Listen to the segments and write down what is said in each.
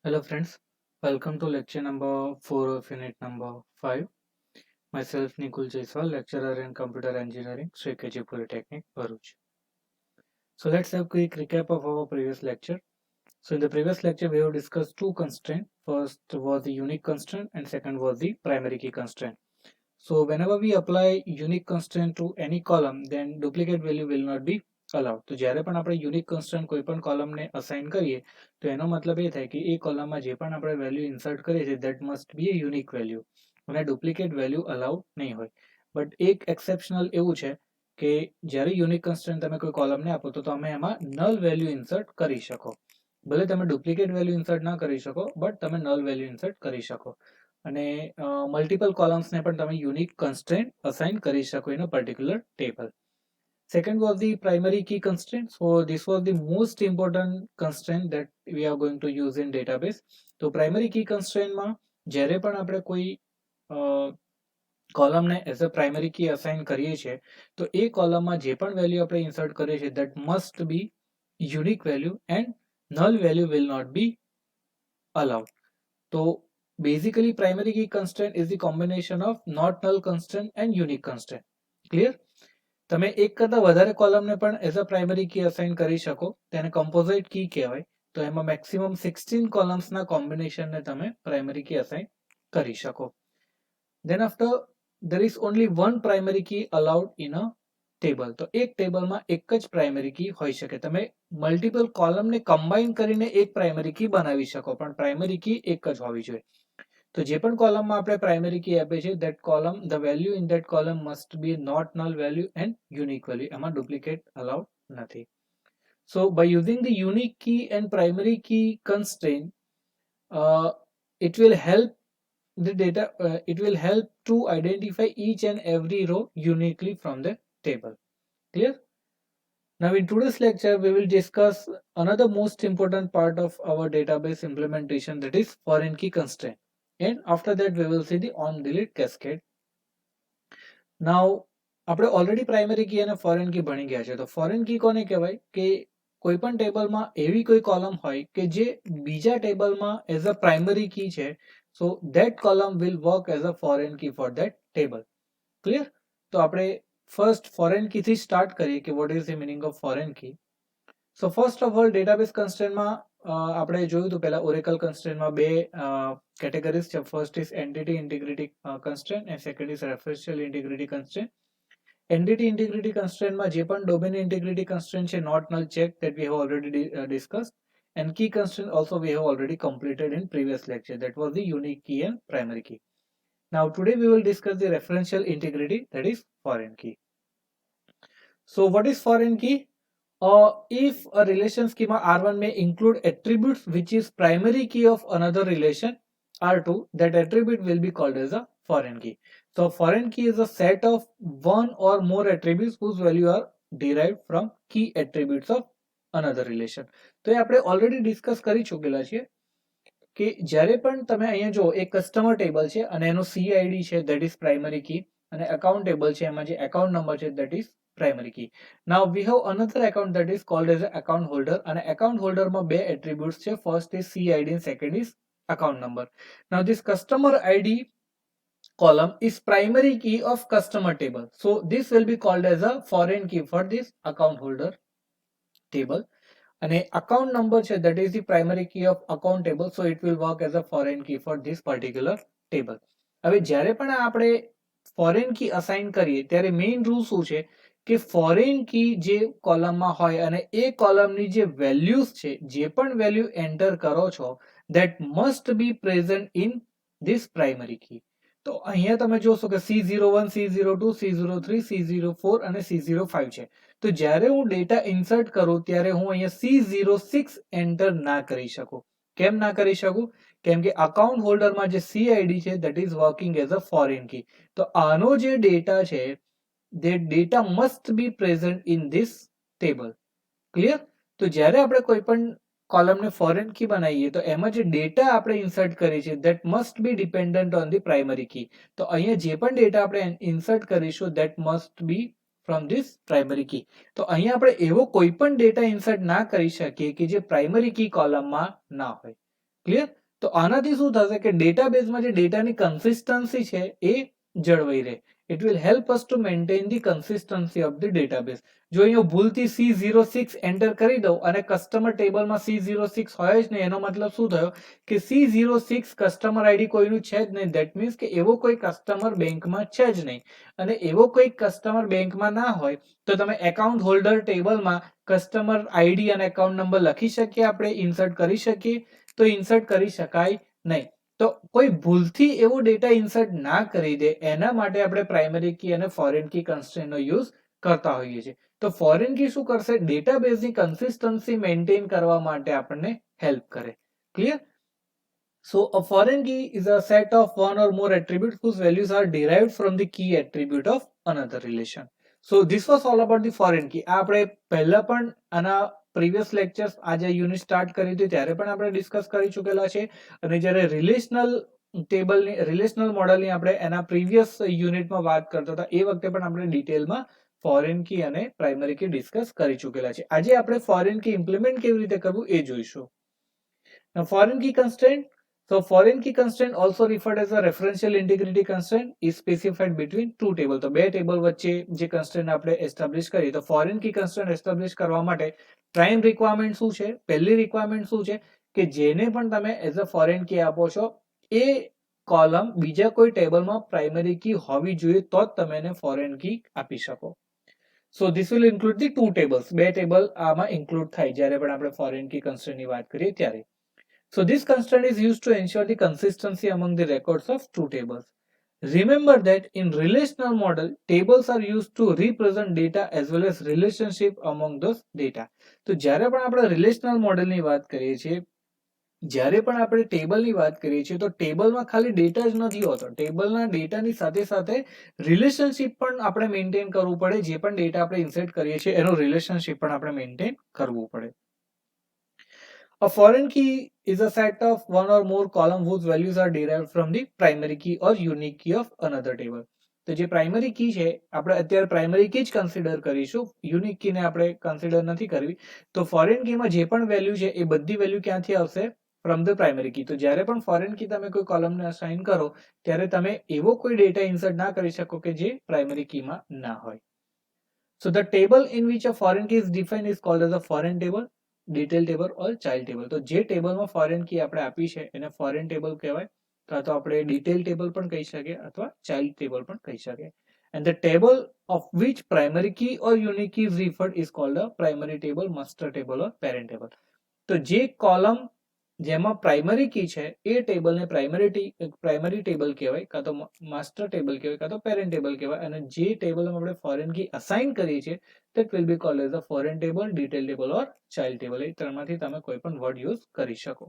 Hello friends, welcome to lecture number 4 of unit number 5. Myself Nikul Jaiswal, lecturer in computer engineering, Sri KG Polytechnic, Bharuch. So let's have a quick recap of our previous lecture. So in the previous lecture we have discussed two constraints. First was the unique constraint and second was the primary key constraint. So whenever we apply unique constraint to any column, then duplicate value will not be allowed. તો જ્યારે પણ આપણે unique constant કોઈ પણ કોલમને assign કરીએ તો એનો મતલબ એ થાય કે એ કોલમમાં જે પણ આપણે વેલ્યુ ઇન્સર્ટ કરીએ છીએ that must B A unique value અને ડુપ્લિકેટ વેલ્યુ અલાઉડ નહીં હોય. બટ એક એક્સેપ્શનલ એવું છે કે જ્યારે યુનિક કન્સ્ટન્ટ તમે કોઈ કોલમને આપો તો તમે એમાં નલ વેલ્યુ ઇન્સર્ટ કરી શકો. ભલે તમે ડુપ્લિકેટ વેલ્યુ ઇન્સર્ટ ના કરી શકો બટ તમે નલ વેલ્યુ ઇન્સર્ટ કરી શકો અને મલ્ટિપલ કોલમ્સને પણ તમે યુનિક કન્સ્ટ્રેન્ટ અસાઇન કરી શકો in a particular table. Second was the primary key constraint. So this was the most important constraint that we are going to use in database. તો primary key constraint માં જ્યારે પણ આપણે કોઈ કોલમને as a primary key assign કરીએ છીએ તો એ કોલમમાં જે પણ વેલ્યુ આપણે ઇન્સર્ટ કરીએ છીએ that must be unique value and null value will not be allowed. તો basically primary key constraint is the combination of not null constraint and unique constraint. Clear? તમે એક કરતા વધારે કોલમને પણ as a primary key assign કરી શકો, તેને કમ્પોઝિટ કી કહેવાય. તો એમાં મેક્સિમમ 16 કોલમ્સના કોમ્બિનેશનને તમે પ્રાઇમરી કી અસાઇન કરી શકો. Then after there is only one primary key allowed in a table. તો એક ટેબલમાં એક જ પ્રાઇમરી કી હોઈ શકે. તમે મલ્ટિપલ કોલમને કમ્બાઇન કરીને એક પ્રાઇમરી કી બનાવી શકો પણ પ્રાઇમરી કી એક જ હોવી જોઈએ. તો જે પણ કોલમમાં આપણે પ્રાઇમરી કી આપે છે that column the value in that column must be not null value and unique value. એમાં duplicate allowed નથી. So by using the unique key and primary key constraint it will help the data it will help to identify each and every row uniquely from the table. Clear? Now in today's lecture we will discuss another most important part of our database implementation, that is foreign key constraint. And after that we will see the on delete cascade. Now આપણે already primary key અને foreign કી ભણી ગયા છે. તો foreign key કોને કહેવાય કે કોઈ પણ ટેબલમાં એવી કોઈ કોલમ હોય કે જે બીજા ટેબલમાં એઝ અ પ્રાઇમરી કી છે. So that column will work as a foreign key for that table. Clear? તો આપણે ફર્સ્ટ ફોરેન કી થી સ્ટાર્ટ કરીએ કે what is the meaning of foreign key. So first of all database કન્સ્ટ્રેન્ટમાં આપણે જોયું હતું પહેલા ઓરેકલ કન્સ્ટ્રેન્ટમાં બે કેટેગરીઝ છે. First is entity integrity constraint and second is referential integrity constraint. Entity integrity કન્સ્ટ્રેન્ટમાં જે પણ ડોમેન ઇન્ટિગ્રિટી કન્સ્ટ્રેન્ટ છે not null check that we have already discussed, and key constraint also we have already completed in previous lecture, that was the unique key and primary key. Now today we will discuss the referential integrity, that is foreign key. So what is foreign key? If a relation schema R1 may include attributes which is primary key of another relation R2, that attribute will be called as a foreign key. So foreign key is a set of one or more attributes whose value are derived from key attributes of another relation. તો એ આપણે already discuss કરી ચૂકેલા છીએ કે જ્યારે પણ તમે અહીંયા જો એક કસ્ટમર ટેબલ છે અને એનો CID છે that is primary key અને અકાઉન્ટ ટેબલ છે એમાં જે અકાઉન્ટ નંબર છે that is primary key. Now we have another account that is called as account holder, and account holder માં બે attributes છે. First is CID and second is account number. Now this customer ID column is primary key of customer table, so this will be called as a foreign key for this account holder table. And account number છે that is the primary key of account table, so it will work as a foreign key for this particular table. હવે જ્યારે પણ આપણે foreign key assign કરીએ ત્યારે main rule શું છે કે foreign key જે કોલમમાં હોય અને એ કોલમની જે વેલ્યુઝ છે જે પણ વેલ્યુ એન્ટર કરો છો that must be present in this primary key. તો અહીંયા તમે જોશો કે C01, C02, C03, C04 અને C05 છે. તો જ્યારે હું ડેટા ઇન્સર્ટ કરું ત્યારે હું અહીંયા C06 એન્ટર ના કરી શકું. કેમ ના કરી શકું? કેમ કે અકાઉન્ટ હોલ્ડરમાં જે CID છે that is working as a foreign key. તો આનો જે ડેટા છે that data must be present in this table. Clear? તો જ્યારે આપણે કોઈ પણ કોલમને ફોરેન કી બનાવીએ તો એમાં જે ડેટા આપણે ઇન્સર્ટ કરીએ છીએ that must be dependent on the primary key. તો અહીંયા જે પણ ડેટા આપણે ઇન્સર્ટ કરીશું that must be from this primary key. તો અહીંયા આપણે એવો કોઈ પણ ડેટા ઇન્સર્ટ ના કરી શકીએ કે જે પ્રાઇમરી કી કોલમમાં ના હોય. ક્લિયર? તો આનાથી શું થશે કે ડેટાબેઝમાં જે ડેટાની કન્સિસ્ટન્સી છે એ જળવાઈ રહે. It will help us to maintain the consistency of the database. જો અહીંયા ભૂલથી C06 એન્ટર કરી દઉં અને કસ્ટમર ટેબલમાં C06 હોય જ નહીં, એનો મતલબ શું થયો કે C06 કસ્ટમર આઈડી કોઈનું છે જ નહીં. ધેટ મીન્સ કે એવો કોઈ કસ્ટમર બેંકમાં છે જ નહીં. અને એવો કોઈ કસ્ટમર બેંકમાં ના હોય તો તમે એકાઉન્ટ હોલ્ડર ટેબલમાં કસ્ટમર આઈડી અને એકાઉન્ટ નંબર લખી શકીએ, આપણે ઇન્સર્ટ કરી શકીએ? તો ઇન્સર્ટ કરી શકાય નહીં. તો કોઈ ભૂલથી એવો ડેટા ઇન્સર્ટ ના કરી દે એના માટે આપણે પ્રાઇમરી કી અને ફોરેન કી કન્સ્ટ્રેન્ટનો યુઝ કરતા હોઈએ છીએ. તો ફોરેન કી શું કરશે? ડેટાબેઝની કન્સિસ્ટન્સી મેન્ટેન કરવા માટે આપણને હેલ્પ કરે. Clear? So a foreign key is a set of one or more attributes whose values are derived from the key attribute of another relation. So this was all about the foreign key. આ આપણે પહેલા પણ આના previous lectures આજે unit start કરી હતી ત્યારે પણ આપણે ડિસ્કસ કરી ચૂકેલા છે. અને જ્યારે રિલેશનલ મોડલની આપણે એના પ્રીવિયસ યુનિટમાં વાત કરતા હતા એ વખતે પણ આપણે ડિટેલમાં ફોરેન કી અને પ્રાઇમરી કી ડિસ્કસ કરી ચૂકેલા છે. આજે આપણે ફોરેન કી ઇમ્પ્લિમેન્ટ કેવી રીતે કરવું એ જોઈશું. Now foreign key constraint. So foreign key constraint, also referred as a referential integrity constraint, is specified between two table. તો બે ટેબલ વચ્ચે જે constraint આપણે establish કરી, તો foreign key constraint establish કરવા માટે prime requirement શું છે? પહેલી requirement શું છે કે જેને પણ તમે as a foreign key આપો છો એ કોલમ બીજા કોઈ ટેબલમાં પ્રાઇમરી કી હોવી જોઈએ તો જ તમે એને foreign key આપી શકો. So this will include the two tables. બે ટેબલ આમાં include થાય જ્યારે પણ આપણે foreign key constraint ની વાત કરીએ ત્યારે. So this constraint is used to ensure the consistency among the records of two tables. Remember that in relational model, tables are used to represent data as well as relationship among those data. તો જ્યારે પણ આપણે relational મોડેલની વાત કરીએ છીએ, જ્યારે પણ આપણે ટેબલની વાત કરીએ છીએ તો ટેબલમાં ખાલી ડેટા જ નથી હોતો. ટેબલના ડેટાની સાથે સાથે રિલેશનશિપ પણ આપણે મેન્ટેન કરવું પડે. જે પણ ડેટા આપણે ઇન્સર્ટ કરીએ છીએ એનું રિલેશનશિપ પણ આપણે મેન્ટેન કરવું પડે. A foreign key is a set of one or more column whose values are derived from the primary key or unique key of another table. તો જે પ્રાઇમરી કી છે આપણે અત્યારે પ્રાઇમરી કી જ કન્સિડર કરીશું, unique કીને આપણે consider નથી કરવી. તો ફોરેન કીમાં જે પણ વેલ્યુ છે એ બધી વેલ્યુ ક્યાંથી આવશે? From the primary key. તો જ્યારે પણ ફોરેન કી તમે કોઈ કોલમને અસાઇન કરો ત્યારે તમે એવો કોઈ ડેટા ઇન્સર્ટ ના કરી શકો કે જે પ્રાઇમરી કીમાં ના હોય. So the table in which a foreign key is defined is called as a foreign table, detail table or child table. તો જે ટેબલમાં ફોરેન કી આપણે આપી છે એને ફોરેન ટેબલ કહેવાય, કાં તો આપણે ડિટેલ ટેબલ પણ કહી શકીએ અથવા ચાઇલ્ડ ટેબલ પણ કહી શકીએ. And the table of which primary key or unique key is referred is called a primary table, master table or parent table. તો જે કોલમ જેમાં પ્રાઇમરી કી છે એ ટેબલને પ્રાઇમરી ટેબલ કહેવાય, કાં તો માસ્ટર ટેબલ કહેવાય, કાં તો પેરેન્ટ ટેબલ કહેવાય. અને જે ટેબલમાં આપણે ફોરેન કી અસાઇન કરીએ છીએ that will be called as a foreign table, detail table or child table. એ ત્રણમાંથી તમે કોઈ પણ વર્ડ યુઝ કરી શકો.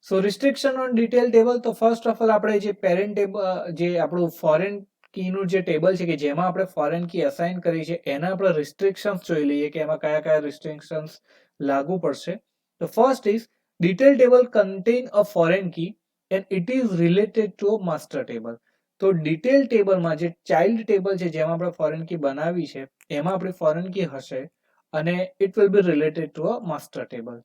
સો રિસ્ટ્રિક્શન ઓન ડિટેલ ટેબલ. તો ફર્સ્ટ ઓફ ઓલ આપણે જે પેરેન્ટ ટેબલ, જે આપણું ફોરેન કીનું જે ટેબલ છે કે જેમાં આપણે ફોરેન કી અસાઇન કરી છે એના આપણે રિસ્ટ્રિક્શન્સ જોઈ લઈએ કે એમાં કયા કયા રિસ્ટ્રિક્શન્સ લાગુ પડશે. તો first is detail table contain a foreign key and it is related to a master table. તો ડિટેલ ટેબલમાં જે ચાઇલ્ડ ટેબલ છે જેમાં આપણે ફોરેન કી બનાવી છે એમાં આપણી ફોરેન કી હશે અને it will be related to a master table.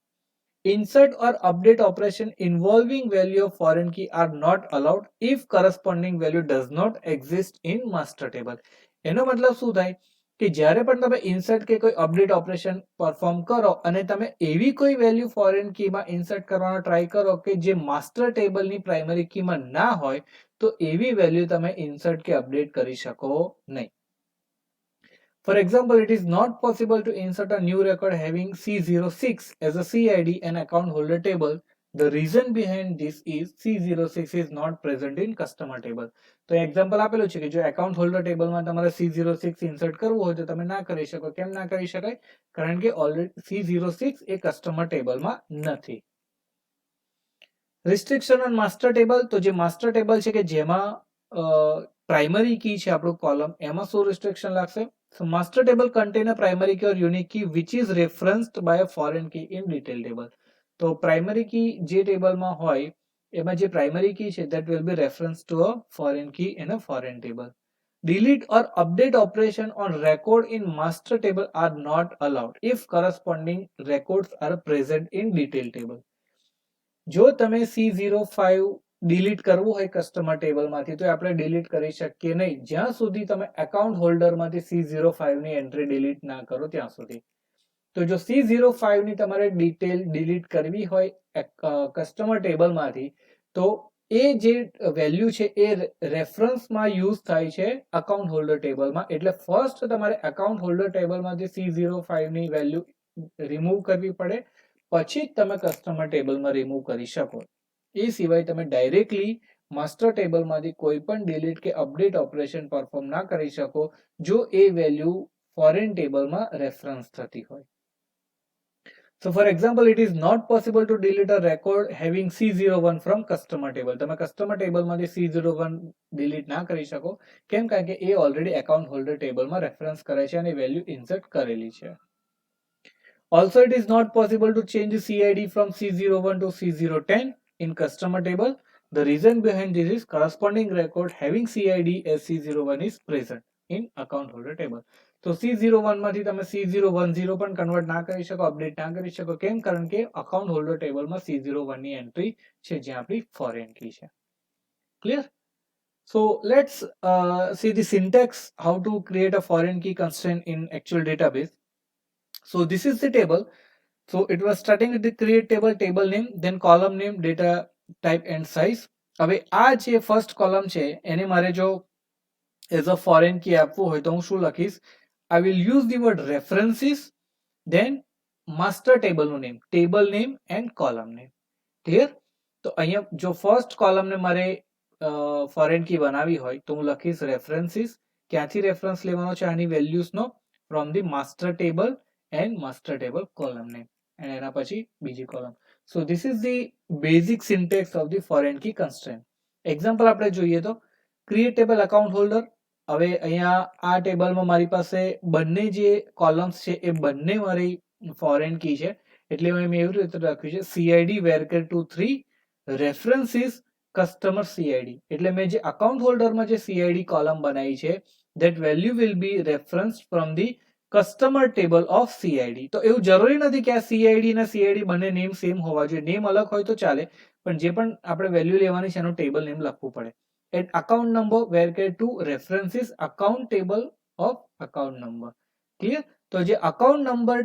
Insert or update operation involving value of foreign key are not allowed if corresponding value does not exist in master table. એનો મતલબ શું થાય કે જ્યારે પણ તમે ઇન્સર્ટ કે કોઈ અપડેટ ઓપરેશન પરફોર્મ કરો અને તમે એવી કોઈ વેલ્યુ ફોરેન કીમાં ઇન્સર્ટ કરવાનો ટ્રાય કરો કે જે માસ્ટર ટેબલની પ્રાઇમરી કીમાં ના હોય તો એવી વેલ્યુ તમે ઇન્સર્ટ કે અપડેટ કરી શકો નહીં. For example, it is not possible to insert a new record having C06 as a CID and account holder table. The reason behind this is C06 is not present in customer table. તો example આપેલું છે કે જો account holder ટેબલમાં તમારે C06 insert કરવું હોય તો તમે ના કરી શકો. કેમ ના કરી શકાય? કારણ કે ઓલરેડી C06 એ કસ્ટમર ટેબલમાં નથી. Restriction on master table. તો જે માસ્ટર ટેબલ છે કે જેમાં પ્રાઇમરી કી છે આપણું કોલમ, એમાં શું રિસ્ટ્રિક્શન લાગશે? So master table contain a primary key or unique key which is referenced by a foreign key in detail table. તો primary key જે ટેબલમાં હોય એમાં જે primary key છે that will be referenced to a foreign key in a foreign table. Delete or update operation on record in master table are not allowed if corresponding records are present in detail table. જો તમે C05 delete કરવું હોય customer ટેબલમાંથી તો આપણે delete કરી શકીએ નહીં જ્યાં સુધી તમે એકાઉન્ટ હોલ્ડરમાંથી C05 ની એન્ટ્રી ડિલીટ ના કરો ત્યાં સુધી. તો જો C05 ની તમારે ડિટેલ ડિલીટ કરવી હોય કસ્ટમર ટેબલમાંથી તો એ જે વેલ્યુ છે એ રેફરન્સમાં યુઝ થાય છે અકાઉન્ટ હોલ્ડર ટેબલમાં. એટલે ફર્સ્ટ તમારે અકાઉન્ટ હોલ્ડર ટેબલમાંથી C05 ની વેલ્યુ રિમૂવ કરવી પડે, પછી જ તમે કસ્ટમર ટેબલમાં રિમૂવ કરી શકો. એ સિવાય તમે ડાયરેક્ટલી માસ્ટર ટેબલમાંથી કોઈ પણ ડિલીટ કે અપડેટ ઓપરેશન પરફોર્મ ના કરી શકો જો એ વેલ્યુ ફોરેન ટેબલમાં રેફરન્સ થતી હોય. So for example, it is not possible to delete a record having C01 from customer table. તમે customer table માંથી C01 delete ના કરી શકો. કેમ? કારણ કે એ ઓલરેડી account holder table માં રેફરન્સ કરે છે અને વેલ્યુ ઇન્સર્ટ કરેલી છે. Also, it is not possible to change the CID from C01 to C010 in customer table. The reason behind this is corresponding record having CID as C01 is present in account holder table. તો C01 માંથી તમે C010 પણ convert ના કરી શકો, update ના કરી શકો. કેમ? કારણ કે અકાઉન્ટ હોલ્ડર ટેબલમાં C01 ની એન્ટ્રી છે જે આપણી ફોરેન કી છે. Clear? So let's see the syntax how to create a foreign key constraint in actual database. So this is the table. So it was starting with the create table, table name, then column name, data type and size. હવે આ જે first column છે એને મારે જો as a foreign કી આપવું હોય તો હું શું લખીશ? I will use the word references, then master table નું name, table name and column name. Clear? તો અહીંયા જો ફર્સ્ટ કોલમને મારે ફોરેન કી બનાવી હોય તો હું લખીશ રેફરન્સીસ. ક્યાંથી રેફરન્સ લેવાનો છે આની વેલ્યુઝનો? From the master table and master table column name and એના પછી બીજી column. So this is the basic syntax of the foreign key constraint. Example આપણે જોઈએ તો ક્રિએટ ટેબલ અકાઉન્ટ હોલ્ડર. હવે અહીંયા આ ટેબલમાં મારી પાસે બંને જે કોલમ્સ છે એ બંને મારી ફોરેન કી છે એટલે મેં એવી રીતે રાખ્યું છે CID varchar23 references customer CID. એટલે મેં જે અકાઉન્ટ હોલ્ડરમાં જે CID કોલમ બનાવી છે that value will be referenced from the customer table of CID. તો એવું જરૂરી નથી કે આ CID અને CID બંને નેમ સેમ હોવા જોઈએ. નેમ અલગ હોય તો ચાલે પણ જે પણ આપણે વેલ્યુ લેવાની છે એનું ટેબલ નેમ લખવું પડે. at account number varchar2 references account table of account number. Clear? તો જે અકાઉન્ટ નંબર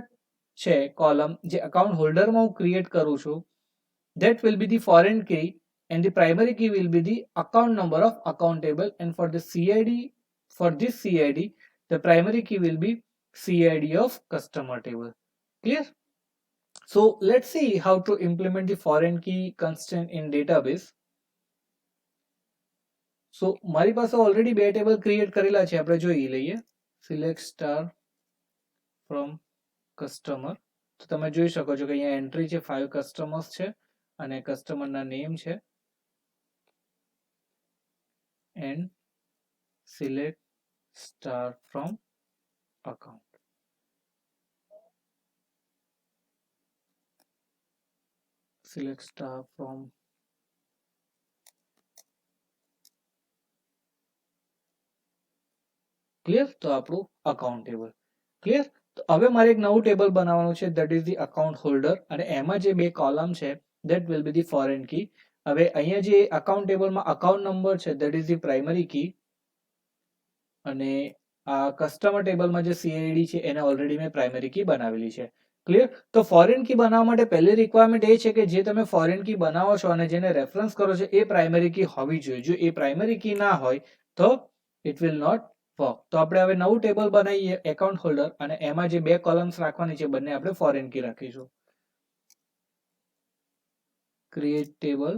છે કોલમ જે અકાઉન્ટ હોલ્ડરમાં હું ક્રિએટ કરું છું that will be the foreign key and the primary key will be the account number of account table, and for the CID, for this CID the primary key will be CID of customer table. Clear? So let's see how to implement the foreign key constraint in database. So મારી પાસે already બે table create કરેલા છે, આપણે જોઈ લઈએ. Select star from customer. તો તમે જોઈ શકો છો કે અહીંયા એન્ટ્રી છે 5 કસ્ટમર્સ છે અને કસ્ટમરના નેમ છે and select star from account. Select star from clear. તો આપણું અકાઉન્ટ ટેબલ ક્લિયર. તો હવે મારે એક નવું ટેબલ બનાવવાનું છે that is the account holder અને એમાં જે બે કોલમ છે that will be the foreign key. હવે અહીંયા જે અકાઉન્ટ ટેબલમાં અકાઉન્ટ નંબર છે that is the primary key અને આ કસ્ટમર ટેબલમાં જે CID છે એને ઓલરેડી મેં પ્રાઇમરી કી બનાવેલી છે. ક્લિયર. તો ફોરેન કી બનાવવા માટે પહેલી રિક્વાયરમેન્ટ એ છે કે જે તમે ફોરેન કી બનાવો છો અને જેને રેફરન્સ કરો છો એ પ્રાઇમરી કી હોવી જોઈએ. જો એ પ્રાઇમરી કી ના હોય તો ઇટ વિલ નોટ વર્ક. તો આપણે હવે નવું ટેબલ બનાવીએ એકાઉન્ટ હોલ્ડર અને એમાં જે બે કોલમ્સ રાખવાની છે બંને આપણે ફોરેન કી રાખીશું. Create table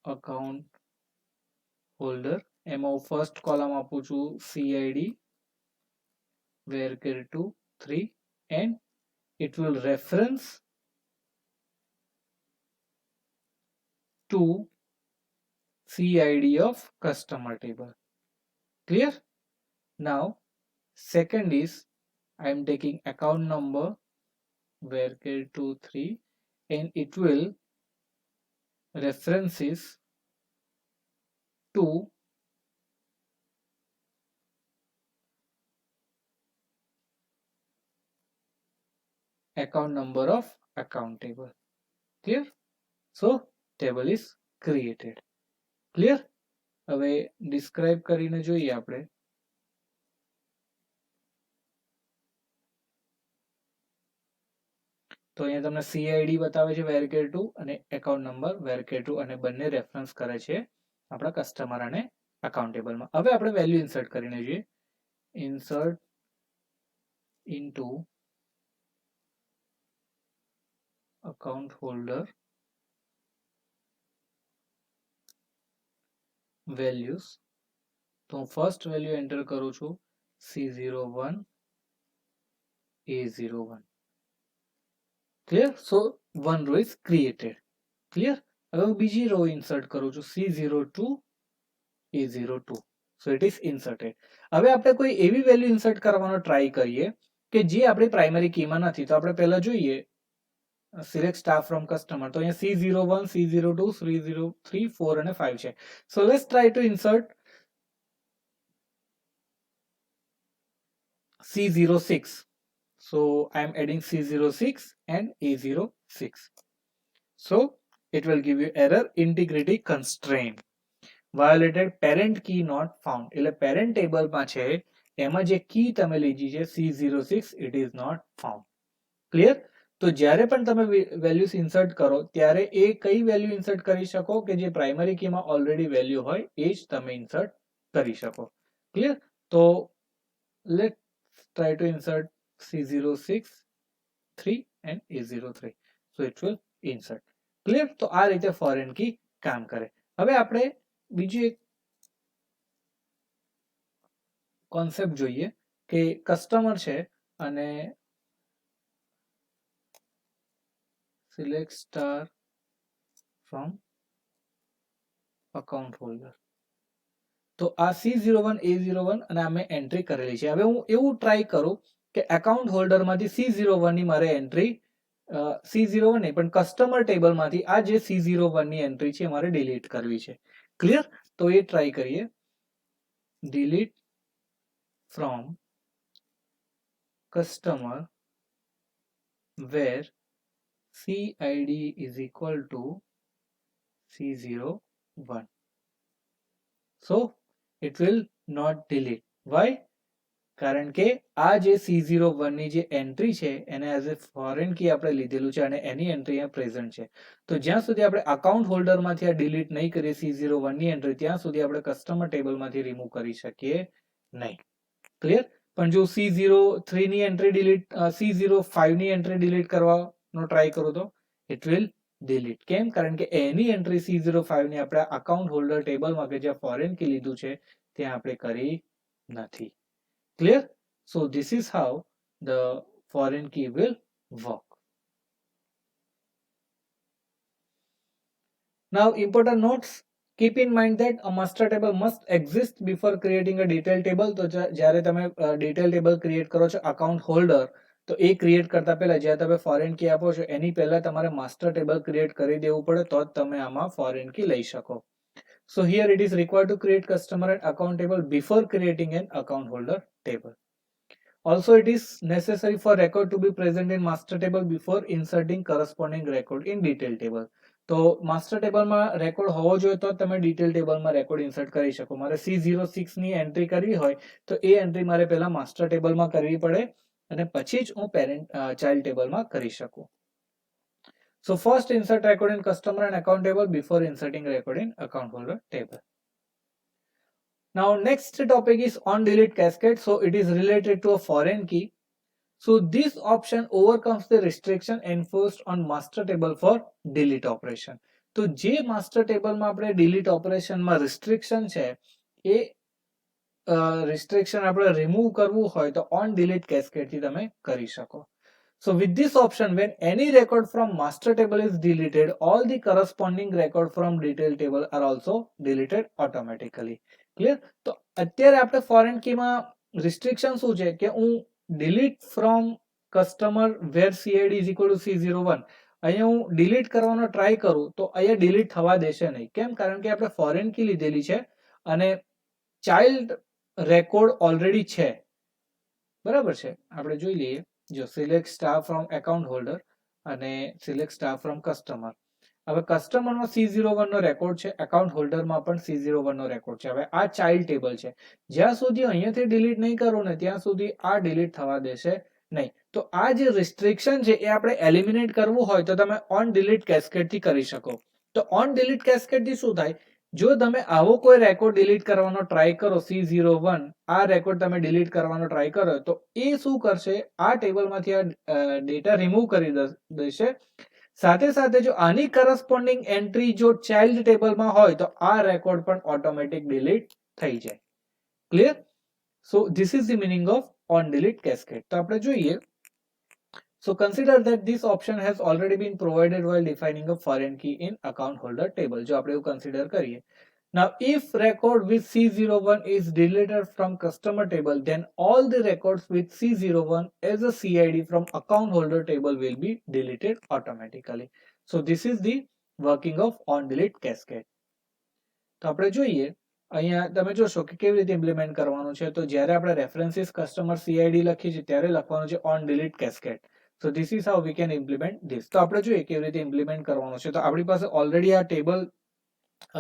account holder. એમાં હું ફર્સ્ટ કોલમ આપું છું CID varchar2 3 and it will reference to CID of customer table. Clear? Now second is I am taking account number varchar2 3 and it will references to account number of account table. Clear? So table is created. Clear? હવે describe કરીને જોઈએ આપણે. તો અહીંયા તમને CID બતાવે છે varchar2 અને એકાઉન્ટ નંબર varchar2 અને બંને રેફરન્સ કરે છે આપણા કસ્ટમર અને અકાઉન્ટ ટેબલમાં. હવે આપણે વેલ્યુ ઇન્સર્ટ કરીને જોઈએ. Insert into account holder values. તો હું ફર્સ્ટ વેલ્યુ એન્ટર કરું છું C01 A01. Clear? So one row is created. Clear? હવે હું બીજી રો ઇન્સર્ટ કરું છું C02 A02. So it is inserted. હવે આપણે કોઈ એવી વેલ્યુ ઇન્સર્ટ કરવાનો ટ્રાય કરીએ કે જે આપણી પ્રાઇમરી કીમાં નથી. તો આપણે પહેલા જોઈએ સિલેક્ટ સ્ટાફ ફ્રોમ કસ્ટમર. તો અહીંયા C01 C02 303 4 અને 5 છે. So let's try to insert C06. So I am adding C06 and A06. So it will give you error integrity constraint. Violated parent key not found. એટલે parent table માં છે એમાં જે કી તમે લીધી છે C06 it is not found. Clear? તો જ્યારે પણ તમે વેલ્યુઝ ઇન્સર્ટ કરો ત્યારે એ કઈ વેલ્યુ ઇન્સર્ટ કરી શકો કે જે પ્રાઇમરી કીમાં ઓલરેડી વેલ્યુ હોય એ જ તમે ઇન્સર્ટ કરી શકો. ક્લિયર? તો late try to insert C06 3 and A03. So it will insert. Clear? તો આ રીતે ફોરેન કી કામ કરે. હવે આપણે બીજું એક કોન્સેપ્ટ જોઈએ કે કસ્ટમર છે અને select star from account holder. તો આ C01 A01 અને આ મેં એન્ટ્રી કરેલી છે. હવે હું એવું ટ્રાય કરું કે એકાઉન્ટ હોલ્ડરમાંથી C01 ની મારે એન્ટ્રી C01 નહીં પણ કસ્ટમર ટેબલમાંથી આ જે C01 ની એન્ટ્રી છે મારે ડિલીટ કરવી છે. ક્લિયર? તો એ ટ્રાય કરીએ. Delete from customer where CID is equal to C01. So it will not delete. Why? કારણ કે આ જે C01 ની જે એન્ટ્રી છે એને એઝ એ ફોરેન કી આપણે લીધેલું છે અને એની એન્ટ્રી અહીંયા પ્રેઝન્ટ છે. તો જ્યાં સુધી આપણે અકાઉન્ટ હોલ્ડરમાંથી આ ડિલીટ નહીં કરીએ C01 ની એન્ટ્રી ત્યાં સુધી આપણે કસ્ટમર ટેબલમાંથી રિમૂવ કરી શકીએ નહીં. ક્લિયર? પણ જો C03 ની એન્ટ્રી ડિલીટ C05 ની એન્ટ્રી ડિલીટ કરવાનો ટ્રાય કરો તો ઇટ વિલ ડિલીટ. કેમ? કારણ કે એની એન્ટ્રી C05 ની આપણે અકાઉન્ટ હોલ્ડર ટેબલમાં કે જ્યાં ફોરેન કી લીધું છે ત્યાં આપણે કરી નથી. Clear? So this is how the foreign key will work. Now important notes. Keep in mind that a master table must exist before creating a detail table. તો જ્યારે તમે detail table create કરો છો account holder તો એ create કરતા પહેલા જ્યારે તમે ફોરેન કી આપો છો એની પહેલા તમારે માસ્ટર ટેબલ ક્રિએટ કરી દેવું પડે તો જ તમે આમાં ફોરેન કી લઈ શકો. So here it is required to create customer and account table before creating an account holder table. Also, it is necessary for record to be present in master table before inserting corresponding record in detail table. તો master ટેબલમાં record હોવો જોઈએ તો તમે detail ટેબલમાં record insert કરી શકો. મારે C06 ની એન્ટ્રી કરવી હોય તો એ એન્ટ્રી મારે પહેલા માસ્ટર ટેબલમાં કરવી પડે અને પછી જ હું પેરેન્ટ ચાઇલ્ડ ટેબલમાં કરી શકું. So first insert record in customer and account table before inserting record in account holder table. Now next topic is on delete cascade. So it is related to a foreign key. So this option overcomes the restriction enforced on master table for delete operation. તો જે master table માં આપણે delete operation માં restriction છે એ restriction આપણે remove કરવું હોય તો on delete cascade થી તમે કરી શકો. So with this option, when any record from master table is deleted, all the corresponding record from detail table are also deleted automatically. Clear? તો અત્યારે આપણે foreign key માં restriction શું છે કે હું delete from customer where CID is equal to C01 અહીંયા હું delete કરવાનો ટ્રાય કરું તો અહીંયા delete થવા દેશે નહીં. કેમ? કારણ કે આપણે foreign key લીધેલી છે અને child record already છે. બરાબર છે? આપણે જોઈ લઈએ. જો select staff from account holder અને સિલેક્ટ સ્ટાફ ફ્રોમ કસ્ટમર હવે કસ્ટમરમાં C01 નો રેકોર્ડ છે, એકાઉન્ટ હોલ્ડરમાં પણ C01 નો રેકોર્ડ છે. હવે આ ચાઇલ્ડ ટેબલ છે. જ્યાં સુધી અહીંયાથી ડિલીટ નહીં કરો ને ત્યાં સુધી આ ડિલીટ થવા દેશે નહીં. તો આ જે રિસ્ટ્રિક્શન છે એ આપણે એલિમિનેટ કરવું હોય તો તમે ઓન ડિલીટ કેસ્કેડ થી કરી શકો. તો ઓન ડિલીટ કેસ્કેડ થી શું થાય, જો તમે આવો કોઈ રેકોર્ડ ડિલીટ કરવાનો ટ્રાય કરો, C01 આ રેકોર્ડ તમે ડિલીટ કરવાનો ટ્રાય કરો, તો એ શું કરશે, આ ટેબલમાંથી આ ડેટા રિમૂવ કરી દેશે. સાથે સાથે જો આની કરસ્પોન્ડિંગ એન્ટ્રી જો ચાઇલ્ડ ટેબલમાં હોય તો આ રેકોર્ડ પણ ઓટોમેટિક ડિલીટ થઈ જાય. Clear? So this is the meaning of on delete cascade. તો આપણે જોઈએ. So consider that this option has already been provided while defining a foreign key in account holder table. જો આપણે એવું consider કરીએ. Now if record with C01 is deleted from customer table, then all the records with C01 as a CID from account holder table will be deleted automatically. So this is the working of on delete cascade. તો આપણે જોઈએ અહીંયા તમે જોશો કે કેવી રીતે implement કરવાનું છે. તો જ્યારે આપણે રેફરન્સીસ કસ્ટમર CID લખીએ છીએ ત્યારે લખવાનું છે on delete cascade. So this is how we can implement this. તો આપણે જોઈએ કેવી રીતે ઇમ્પ્લિમેન્ટ કરવાનું છે. તો આપણી પાસે ઓલરેડી આ ટેબલ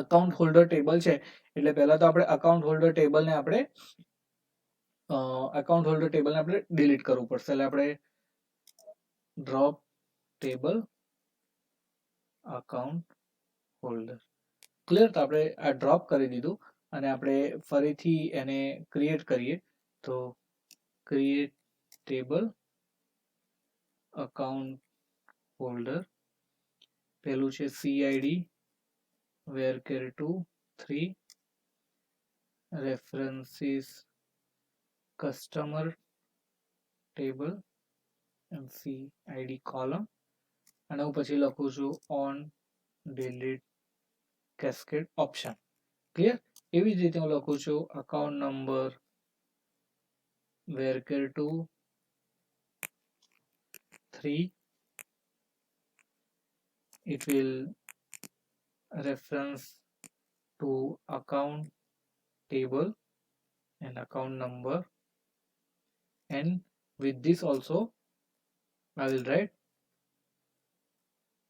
અકાઉન્ટ હોલ્ડર ટેબલ છે, એટલે પહેલા તો આપણે અકાઉન્ટ હોલ્ડર ટેબલને આપણે ડિલીટ કરવું પડશે. એટલે આપણે drop table account holder. Clear? તો આપણે આ ડ્રોપ કરી દીધું અને આપણે ફરીથી એને ક્રિએટ કરીએ. તો ક્રિએટ ટેબલ અકાઉન્ટ હોલ્ડર, પેલું છે CID varchar2 3 references customer table and CID column, અને હું પછી લખું છું on delete cascade option. Clear? એવી જ રીતે હું લખું છું account number varchar2 3, it will reference to account table and account number, and with this also I will write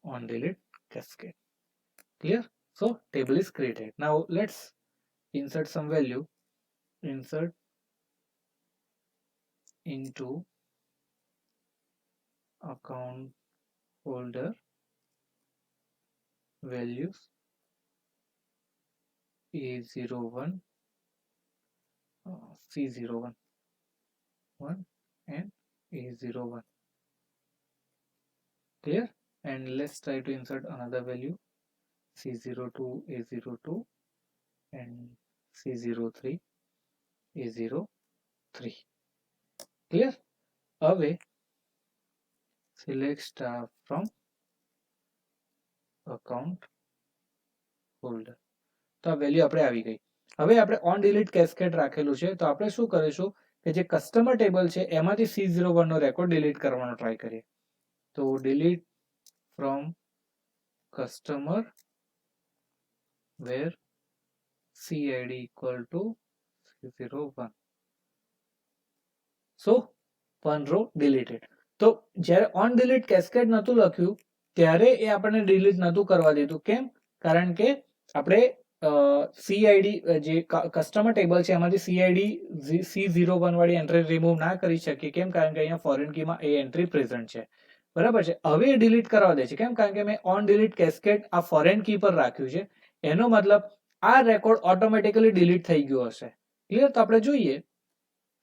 on delete cascade. Clear? So table is created. Now let's insert some value. Insert into account holder values A01, C01 1 and A01. Clear? And let's try to insert another value C02 A02 and C03 A03. Clear? Away select star from account holder. તો આ value આપણે આવી ગઈ. હવે આપણે on delete cascade રાખેલું છે, તો આપણે શું કરીશું કે જે કસ્ટમર ટેબલ છે એમાંથી C01 નો રેકોર્ડ ડિલીટ કરવાનો ટ્રાય કરીએ. તો delete from customer where CID equal to C01. So one row deleted. તો જ્યારે ઓન ડિલીટ કેસ્કેડ નહોતું લખ્યું ત્યારે એ આપણને ડિલીટ નહોતું કરવા દીધું. કેમ? કારણ કે આપણે CID જે કસ્ટમર ટેબલ છે એમાંથી CID C01 વાળી એન્ટ્રી રિમૂવ ના કરી શકીએ. કેમ? કારણ કે અહીંયા ફોરેન કીમાં એ એન્ટ્રી પ્રેઝન્ટ છે. બરાબર છે? હવે ડિલીટ કરવા દે છે. કેમ? કારણ કે મેં ઓન ડિલીટ કેસ્કેડ આ ફોરેન કી પર રાખ્યું છે. એનો મતલબ આ રેકોર્ડ ઓટોમેટિકલી ડિલીટ થઈ ગયો હશે. ક્લિયર? તો આપણે જોઈએ.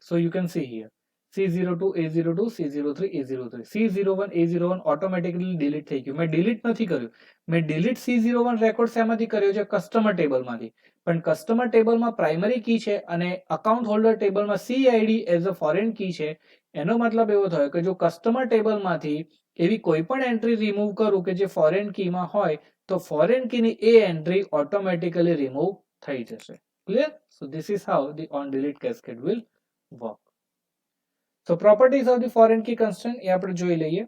So you can see here C02 A02 C03 A03 C01 A01 automatically delete થઈ ગયું. મેં ડિલીટ નથી કર્યું. મેં ડિલીટ C01 રેકોર્ડ શેમાંથી કર્યો છે? કસ્ટમર ટેબલમાંથી. પણ કસ્ટમર ટેબલમાં પ્રાઇમરી કી છે અને અકાઉન્ટ હોલ્ડર ટેબલમાં CID as a foreign key છે. એનો મતલબ એવો થયો કે જો કસ્ટમર ટેબલમાંથી એવી કોઈ પણ એન્ટ્રી રિમૂવ કરું કે જે ફોરેન કીમાં હોય તો ફોરેન કીની એ એન્ટ્રી ઓટોમેટિકલી રિમૂવ થઈ જશે. Clear? So this is how the on delete cascade will work. So properties of the foreign key constraint એ આપણે જોઈ લઈએ.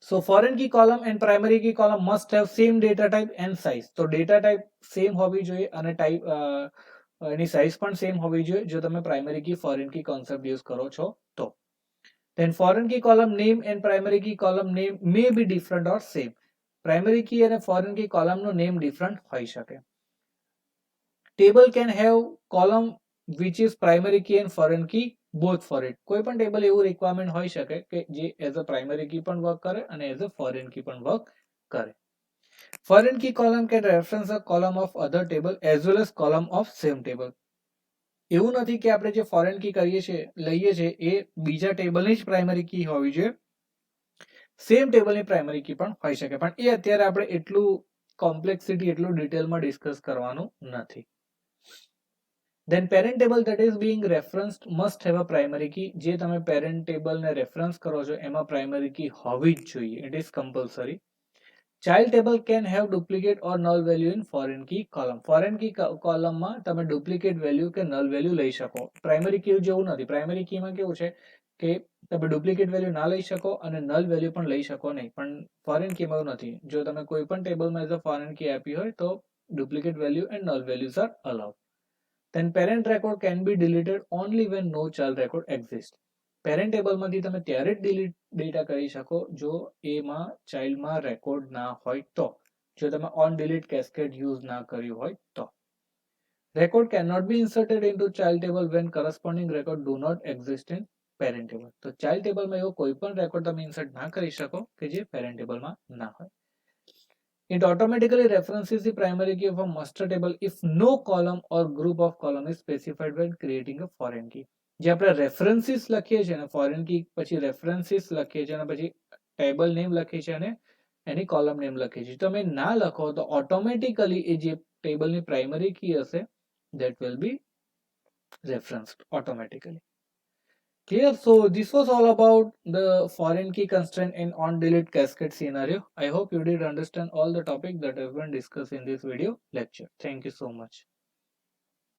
So foreign key column and primary key column must have same data type and size. તો data type same હોવી જોઈએ અને type એની size પણ same હોવી જોઈએ જો તમે primary key foreign key concept use કરો છો તો. Then foreign key column name and primary key column name may be different or same. Primary key અને ફોરેન કી કોલમનું નેમ ડિફરન્ટ હોઈ શકે. Table can have column which is primary key and foreign key both for it. કોઈ પણ table એવું requirement હોઈ શકે કે જે એઝ અ પ્રાઇમરી કી પણ વર્ક કરે અને એઝ અ ફોરેન કી પણ વર્ક કરે. Foreign key column can reference a column of other table as well as column of same table. એવું નથી કે આપણે જે ફોરેન કી કરીએ છીએ લઈએ છીએ એ બીજા ટેબલની જ પ્રાઇમરી કી હોવી જોઈએ. સેમ ટેબલની પ્રાઇમરી કી પણ હોઈ શકે, પણ એ અત્યારે આપણે એટલું કોમ્પ્લેક્સિટી એટલું ડિટેલમાં ડિસ્કસ કરવાનું નથી. Then parent table that is being referenced must have a primary key. જે તમે parent table ને રેફરન્સ કરો છો એમાં પ્રાઇમરી કી હોવી જ જોઈએ. It is compulsory. Child table can have duplicate or null value in foreign key column. Foreign key કોલમમાં તમે ડુપ્લિકેટ વેલ્યુ કે નલ વેલ્યુ લઈ શકો. પ્રાઇમરી કી જેવું નથી. પ્રાઇમરી કીમાં કેવું છે કે તમે ડુપ્લિકેટ વેલ્યુ ના લઈ શકો અને નલ વેલ્યુ પણ લઈ શકો નહીં, પણ ફોરેન કીમાં એવું નથી. જો તમે કોઈ પણ ટેબલમાં એઝ અ ફોરેન કી આપી હોય તો duplicate value and null values are allowed. Then parent record can be deleted only when no child record exists. Parent ટેબલમાંથી તમે ત્યારે જ ડિલીટ ડેટા કરી શકો જો એમાં ચાઇલ્ડમાં રેકોર્ડ ના હોય તો. જો તમે ઓન ડિલીટ કેસ્કેડ યુઝ ના કર્યું હોય તો. Record can not be inserted into child table when corresponding record do not exist in parent table. તો ચાઇલ્ડ ટેબલમાં એવો કોઈ પણ રેકોર્ડ તમે ઇન્સર્ટ ના કરી શકો કે જે પેરેન્ટ ટેબલમાં ના હોય. It automatically references the primary key of a master table if no column or group of column is specified when creating a foreign key. જે આપણે રેફરન્સીસ લખીએ છીએ ને ફોરેન કી પછી રેફરન્સીસ લખીએ છીએ અને પછી ટેબલ નેમ લખીએ છીએ અને એની કોલમ નેમ લખીએ છીએ. તમે ના લખો તો ઓટોમેટિકલી એ જે ટેબલની પ્રાઇમરી કી હશે that will be referenced automatically. Clear? So this was all about the foreign key constraint in on delete cascade scenario. I hope you did understand all the topic that have been discussed in this video lecture. Thank you so much.